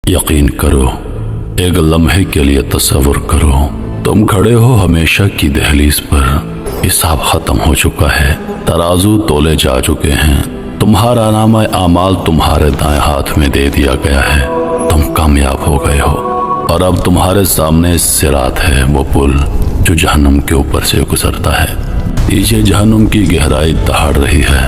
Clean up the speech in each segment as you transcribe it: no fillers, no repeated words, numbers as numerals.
یقین کرو، ایک لمحے کے لیے تصور کرو، تم کھڑے ہو ہمیشہ کی دہلیز پر، حساب ختم ہو چکا ہے، ترازو تولے جا چکے ہیں، تمہارا نامہ اعمال تمہارے دائیں ہاتھ میں دے دیا گیا ہے، تم کامیاب ہو گئے ہو، اور اب تمہارے سامنے صراط ہے، وہ پل جو جہنم کے اوپر سے گزرتا ہے۔ نیچے جہنم کی گہرائی دہاڑ رہی ہے،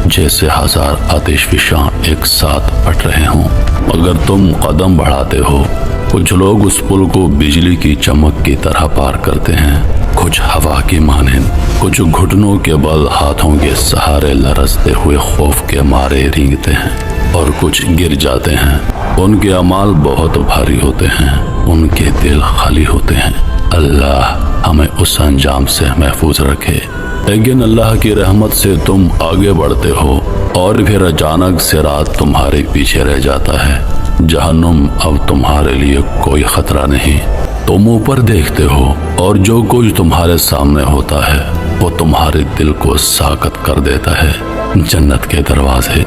جیسے ہزار آتش فشاں ایک ساتھ پھٹ رہے ہوں۔ اگر تم قدم بڑھاتے ہو، کچھ لوگ اس پل کو بجلی کی چمک کی طرح پار کرتے ہیں، کچھ ہوا کی مانند، کچھ گھٹنوں کے بل ہاتھوں کے سہارے لرزتے ہوئے خوف کے مارے رینگتے ہیں، اور کچھ گر جاتے ہیں۔ ان کے اعمال بہت بھاری ہوتے ہیں، ان کے دل خالی ہوتے ہیں۔ اللہ ہمیں اس انجام سے محفوظ رکھے۔ لیکن اللہ کی رحمت سے تم آگے بڑھتے ہو، اور پھر اچانک صراط تمہارے پیچھے رہ جاتا ہے۔ جہنم اب تمہارے لیے کوئی خطرہ نہیں، تم اوپر دیکھتے ہو، اور جو کچھ تمہارے سامنے ہوتا ہے وہ تمہارے دل کو ساکت کر دیتا ہے۔ جنت کے دروازے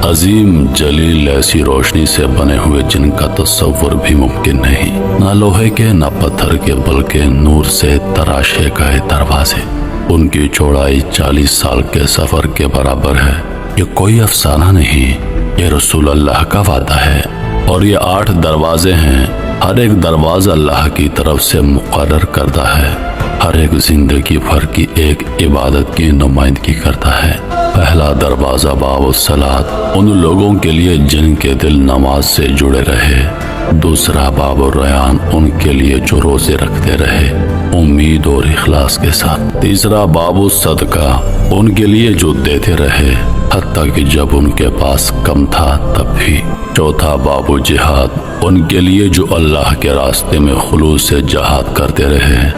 عظیم جلیل ایسی روشنی سے بنے ہوئے جن کا تصور بھی ممکن نہیں، نہ لوہے کے نہ پتھر کے، بلکہ نور سے تراشے گئے دروازے۔ ان کی چوڑائی 40 سال کے سفر کے برابر ہے۔ یہ کوئی افسانہ نہیں، یہ رسول اللہ کا وعدہ ہے، اور یہ 8 دروازے ہیں۔ ہر ایک دروازہ اللہ کی طرف سے مقرر کردہ ہے، ہر ایک زندگی بھر کی ایک عبادت کی نمائندگی کرتا ہے۔ پہلا دروازہ باب الصلاۃ، ان لوگوں کے لیے جن کے دل نماز سے جڑے رہے۔ دوسرا باب الریان، ان کے لیے جو روزے رکھتے رہے امید اور اخلاص کے ساتھ۔ تیسرا باب الصدقہ، ان کے لیے جو دیتے رہے حتیٰ کہ جب ان کے پاس کم تھا تب بھی۔ چوتھا باب الجہاد، ان کے لیے جو اللہ کے راستے میں خلوص سے جہاد کرتے رہے۔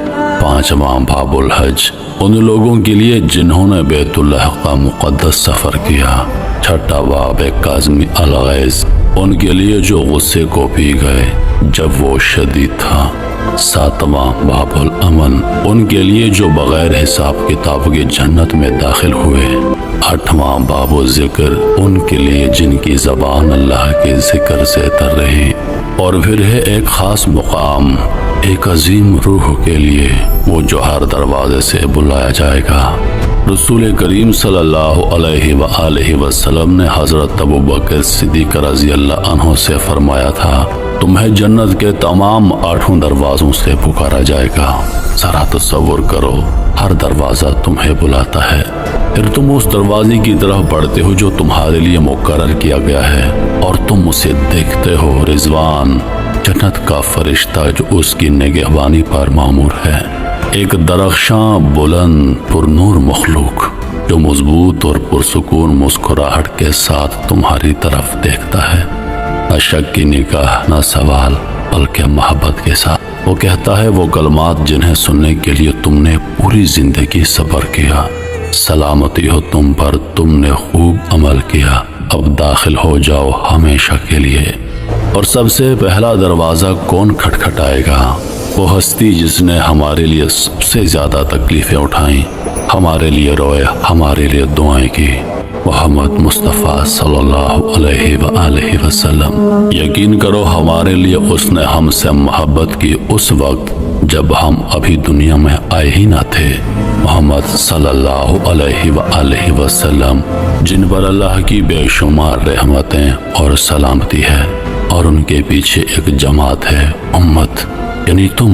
پانچواں باب الحج، ان لوگوں کے لیے جنہوں نے بیت اللہ کا مقدس سفر کیا۔ چھٹا باب کاظمی الغیظ، ان کے لیے جو غصے کو پی گئے جب وہ شدید تھا۔ ساتواں باب الامن، ان کے لیے جو بغیر حساب کتاب کے جنت میں داخل ہوئے۔ آٹھواں باب الذکر، ان کے لیے جن کی زبان اللہ کے ذکر سے تر رہی۔ اور پھر ہے ایک خاص مقام ایک عظیم روح کے لیے، وہ جو ہر دروازے سے بلایا جائے گا۔ رسول کریم صلی اللہ علیہ وآلہ وسلم نے حضرت ابوبکر صدیق رضی اللہ عنہ سے فرمایا تھا، تمہیں جنت کے تمام 8 دروازوں سے پکارا جائے گا۔ ذرا تصور کرو، ہر دروازہ تمہیں بلاتا ہے، پھر تم اس دروازے کی طرف بڑھتے ہو جو تمہارے لیے مقرر کیا گیا ہے، اور تم اسے دیکھتے ہو۔ رضوان، جنت کا فرشتہ جو اس کی نگہبانی پر مامور ہے، ایک درخشاں بلند پر نور مخلوق جو مضبوط اور پرسکون مسکراہٹ کے ساتھ تمہاری طرف دیکھتا ہے، نہ شک کی نگاہ، نہ سوال، بلکہ محبت کے ساتھ۔ وہ کہتا ہے وہ کلمات جنہیں سننے کے لیے تم نے پوری زندگی صبر کیا، سلامتی ہو تم پر، تم نے خوب عمل کیا، اب داخل ہو جاؤ ہمیشہ کے لیے۔ اور سب سے پہلا دروازہ کون کھٹکھٹائے گا؟ وہ ہستی جس نے ہمارے لیے سب سے زیادہ تکلیفیں اٹھائیں، ہمارے لیے روئے، ہمارے لیے دعائیں کی، محمد مصطفیٰ صلی اللہ علیہ وآلہ وسلم۔ یقین کرو ہمارے لیے اس نے ہم سے محبت کی اس وقت جب ہم ابھی دنیا میں آئے ہی نہ تھے۔ محمد صلی اللہ علیہ وآلہ وسلم، جن پر اللہ کی بے شمار رحمتیں اور سلامتی ہے، اور ان کے پیچھے ایک جماعت ہے، امت یعنی تم۔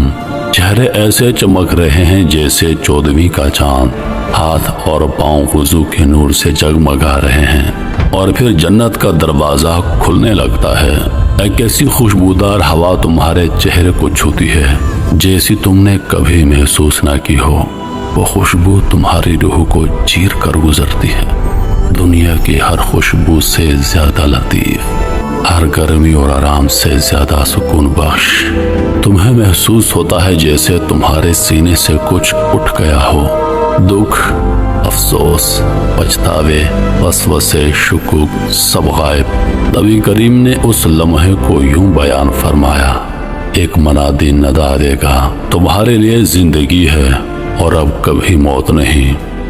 چہرے ایسے چمک رہے ہیں جیسے 14ویں کا چاند، ہاتھ اور پاؤں وضو کے نور سے جگمگا رہے ہیں، اور پھر جنت کا دروازہ کھلنے لگتا ہے۔ ایک ایسی خوشبودار ہوا تمہارے چہرے کو چھوتی ہے جیسی تم نے کبھی محسوس نہ کی ہو۔ وہ خوشبو تمہاری روح کو چیر کر گزرتی ہے، دنیا کی ہر خوشبو سے زیادہ لطیف، ہر گرمی اور آرام سے زیادہ سکون بخش۔ تمہیں محسوس ہوتا ہے جیسے تمہارے سینے سے کچھ اٹھ گیا ہو، دکھ، افسوس، پچھتاوے، وسوسے، شکوک سب غائب۔ نبی کریم نے اس لمحے کو یوں بیان فرمایا، ایک منادی ندا دے گا، تمہارے لیے زندگی ہے اور اب کبھی موت نہیں،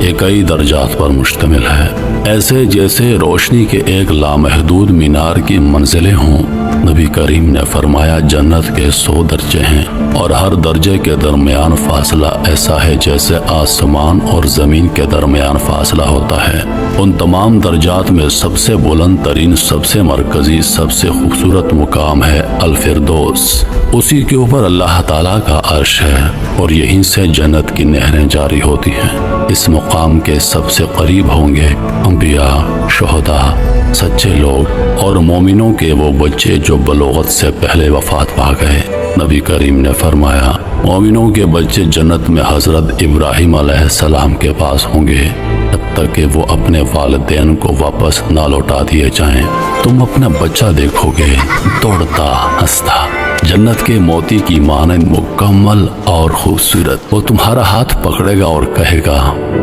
یہ کئی درجات پر مشتمل ہے، ایسے جیسے روشنی کے ایک لامحدود مینار کی منزلیں ہوں۔ نبی کریم نے فرمایا جنت کے 100 درجے ہیں اور ہر درجے کے درمیان فاصلہ ایسا ہے جیسے آسمان اور زمین کے درمیان فاصلہ ہوتا ہے۔ ان تمام درجات میں سب سے بلند ترین، سب سے مرکزی، سب سے خوبصورت مقام ہے الفردوس۔ اسی کے اوپر اللہ تعالیٰ کا عرش ہے اور یہیں سے جنت کی نہریں جاری ہوتی ہیں۔ اس مقام کے سب سے قریب ہوں گے انبیاء، شہداء، سچے لوگ اور مومنوں کے وہ بچے جو بلوغت سے پہلے وفات پا گئے۔ نبی کریم نے فرمایا مومنوں کے بچے جنت میں حضرت ابراہیم علیہ السلام کے پاس ہوں گے حتیٰ کہ وہ اپنے والدین کو واپس نہ لوٹا دیے جائیں۔ تم اپنا بچہ دیکھو گے دوڑتا ہنستا جنت کے موتی کی مانند مکمل اور خوبصورت۔ وہ تمہارا ہاتھ پکڑے گا اور کہے گا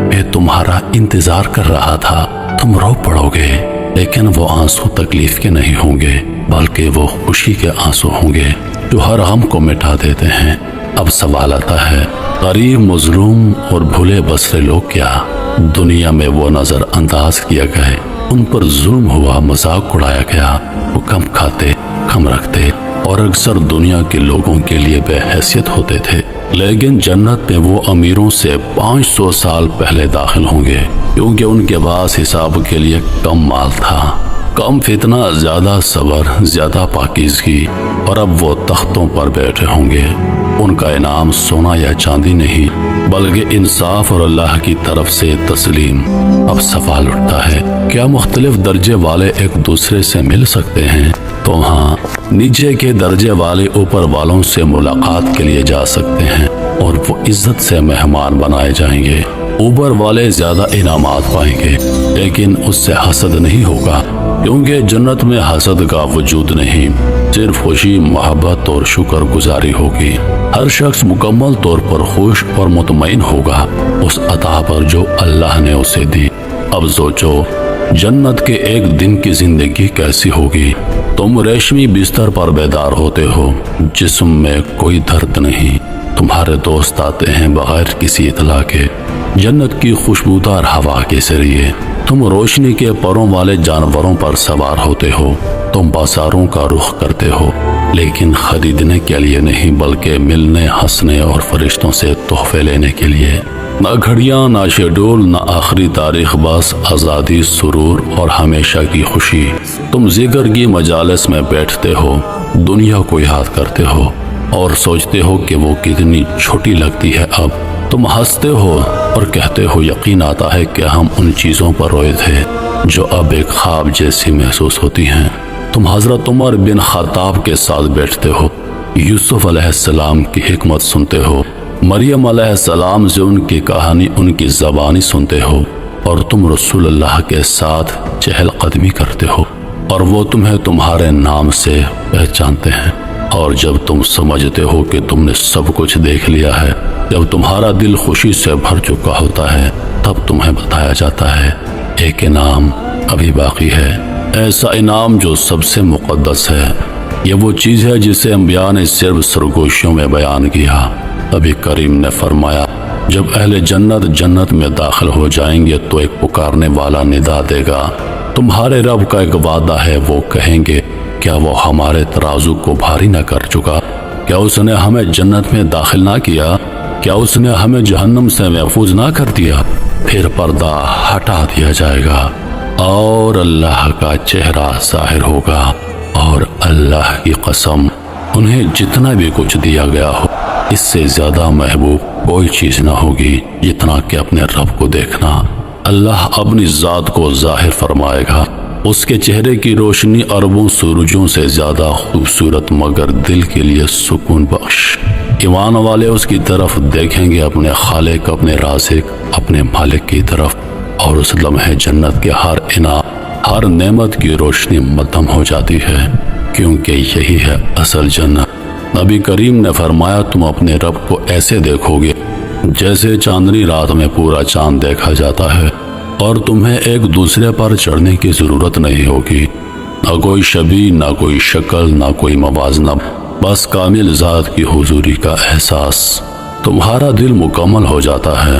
میں تمہارا انتظار کر رہا تھا۔ تم رو پڑو گے لیکن وہ آنسو تکلیف کے نہیں ہوں گے بلکہ وہ خوشی کے آنسو ہوں گے جو ہر غم کو مٹا دیتے ہیں۔ اب سوال آتا ہے غریب، مظلوم اور بھولے بسرے لوگ کیا دنیا میں وہ نظر انداز کیے گئے، ان پر ظلم ہوا، مذاق اڑایا گیا، وہ کم کھاتے، کم رکھتے اور اکثر دنیا کے لوگوں کے لیے بے حیثیت ہوتے تھے، لیکن جنت میں وہ امیروں سے 500 سال پہلے داخل ہوں گے کیونکہ ان کے پاس حساب کے لیے کم مال تھا، کم فتنہ، زیادہ صبر، زیادہ پاکیزگی، اور اب وہ تختوں پر بیٹھے ہوں گے۔ ان کا انعام سونا یا چاندی نہیں بلکہ انصاف اور اللہ کی طرف سے تسلیم۔ اب سوال اٹھتا ہے کیا مختلف درجے والے ایک دوسرے سے مل سکتے ہیں؟ تو ہاں، نیچے کے درجے والے اوپر والوں سے ملاقات کے لیے جا سکتے ہیں اور وہ عزت سے مہمان بنائے جائیں گے۔ اوپر والے زیادہ انعامات پائیں گے لیکن اس سے حسد نہیں ہوگا کیونکہ جنت میں حسد کا وجود نہیں، صرف خوشی، محبت اور شکر گزاری ہوگی۔ ہر شخص مکمل طور پر خوش اور مطمئن ہوگا اس عطا پر جو اللہ نے اسے دی۔ اب سوچو جنت کے ایک دن کی زندگی کیسی ہوگی؟ تم ریشمی بستر پر بیدار ہوتے ہو، جسم میں کوئی درد نہیں، تمہارے دوست آتے ہیں بغیر کسی اطلاع کے جنت کی خوشبودار ہوا کے ذریعے، تم روشنی کے پروں والے جانوروں پر سوار ہوتے ہو، تم بازاروں کا رخ کرتے ہو لیکن خریدنے کے لیے نہیں بلکہ ملنے، ہنسنے اور فرشتوں سے تحفے لینے کے لیے۔ نہ گھڑیاں، نہ شیڈول، نہ آخری تاریخ، بس آزادی، سرور اور ہمیشہ کی خوشی۔ تم ذکر کی مجالس میں بیٹھتے ہو، دنیا کو یاد کرتے ہو اور سوچتے ہو کہ وہ کتنی چھوٹی لگتی ہے۔ اب تم ہنستے ہو اور کہتے ہو یقین آتا ہے کہ ہم ان چیزوں پر روئے تھے جو اب ایک خواب جیسی محسوس ہوتی ہیں۔ تم حضرت عمر بن خطاب کے ساتھ بیٹھتے ہو، یوسف علیہ السلام کی حکمت سنتے ہو، مریم علیہ السلام سے ان کی کہانی، ان کی زبانی سنتے ہو، اور تم رسول اللہ کے ساتھ چہل قدمی کرتے ہو اور وہ تمہیں تمہارے نام سے پہچانتے ہیں۔ اور جب تم سمجھتے ہو کہ تم نے سب کچھ دیکھ لیا ہے، جب تمہارا دل خوشی سے بھر چکا ہوتا ہے، تب تمہیں بتایا جاتا ہے ایک انعام ابھی باقی ہے، ایسا انعام جو سب سے مقدس ہے۔ یہ وہ چیز ہے جسے انبیاء نے صرف سرگوشیوں میں بیان کیا۔ نبی کریم نے فرمایا جب اہل جنت جنت میں داخل ہو جائیں گے تو ایک پکارنے والا ندا دے گا، تمہارے رب کا ایک وعدہ ہے۔ وہ کہیں گے کیا وہ ہمارے ترازو کو بھاری نہ کر چکا؟ کیا اس نے ہمیں جنت میں داخل نہ کیا؟ کیا اس نے ہمیں جہنم سے محفوظ نہ کر دیا؟ پھر پردہ ہٹا دیا جائے گا اور اللہ کا چہرہ ظاہر ہوگا، اور اللہ کی قسم انہیں جتنا بھی کچھ دیا گیا ہو اس سے زیادہ محبوب کوئی چیز نہ ہوگی جتنا کہ اپنے رب کو دیکھنا۔ اللہ اپنی ذات کو ظاہر فرمائے گا، اس کے چہرے کی روشنی اربوں سورجوں سے زیادہ خوبصورت مگر دل کے لیے سکون بخش۔ ایمان والے اس کی طرف دیکھیں گے، اپنے خالق، اپنے رازق، اپنے مالک کی طرف، اور اس لمحے جنت کے ہر انعام، ہر نعمت کی روشنی مدھم ہو جاتی ہے، کیونکہ یہی ہے اصل جنت۔ نبی کریم نے فرمایا تم اپنے رب کو ایسے دیکھو گے جیسے چاندنی رات میں پورا چاند دیکھا جاتا ہے، اور تمہیں ایک دوسرے پر چڑھنے کی ضرورت نہیں ہوگی، نہ کوئی شبیہ، نہ کوئی شکل، نہ کوئی موازنہ، بس کامل ذات کی حضوری کا احساس۔ تمہارا دل مکمل ہو جاتا ہے